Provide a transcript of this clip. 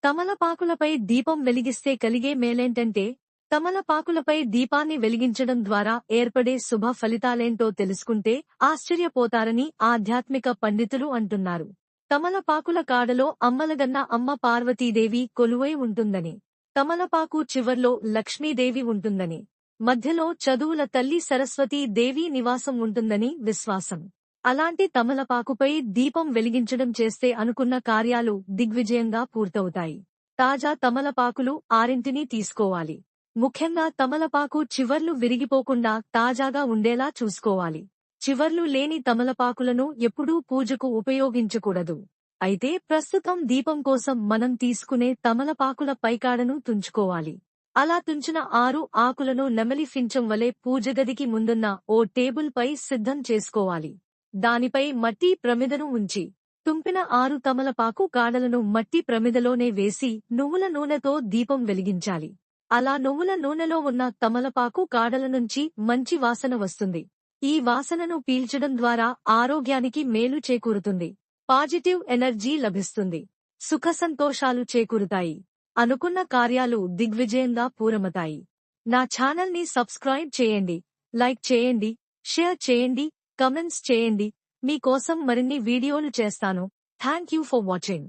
తమలపాకులపై దీపం వెలిగిస్తే కలిగే మేలేంటంటే, తమలపాకులపై దీపాన్ని వెలిగించడం ద్వారా ఏర్పడే శుభ ఫలితాలేంటో తెలుసుకుంటే ఆశ్చర్యపోతారని ఆధ్యాత్మిక పండితులు అంటున్నారు. తమలపాకుల కాడలో అమ్మలగన్న అమ్మ పార్వతీదేవి కొలువై ఉంటుందని, తమలపాకు చివర్లో లక్ష్మీదేవి ఉంటుందని, మధ్యలో చదువుల తల్లి సరస్వతీ దేవి నివాసం ఉంటుందని విశ్వాసం. అలాంటి తమలపాకుపై దీపం వెలిగించడం చేస్తే అనుకున్న కార్యాలు దిగ్విజయంగా పూర్తవుతాయి. తాజా తమలపాకులు 6 తీసుకోవాలి. ముఖ్యంగా తమలపాకు చివర్లు విరిగిపోకుండా తాజాగా ఉండేలా చూసుకోవాలి. చివర్లు లేని తమలపాకులను ఎప్పుడూ పూజకు ఉపయోగించకూడదు. అయితే ప్రస్తుతం దీపం కోసం మనం తీసుకునే తమలపాకుల పైకాడను తుంచుకోవాలి. అలా తుంచిన 6 ఆకులను నెమలి పించం వలె పూజగదికి ముందున్న ఓ టేబుల్ పై సిద్ధం చేసుకోవాలి. దానిపై మట్టి ప్రమిదను ఉంచి, తుంపిన 6 తమలపాకు కాడలను మట్టి ప్రమిదలోనే వేసి నువ్వుల నూనెతో దీపం వెలిగించాలి. అలా నువ్వుల నూనెలో ఉన్న తమలపాకు కాడల నుంచి మంచి వాసన వస్తుంది. ఈ వాసనను పీల్చడం ద్వారా ఆరోగ్యానికి మేలు చేకూరుతుంది. పాజిటివ్ ఎనర్జీ లభిస్తుంది. సుఖ సంతోషాలు చేకూరుతాయి. అనుకున్న కార్యాలు దిగ్విజయంగా పూరమతాయి. నా ఛానల్ని సబ్స్క్రైబ్ చేయండి, లైక్ చేయండి, షేర్ చేయండి, కమెంట్స్ చేయండి. మీకోసం మరిన్ని వీడియోలు చేస్తాను. Thank you for watching.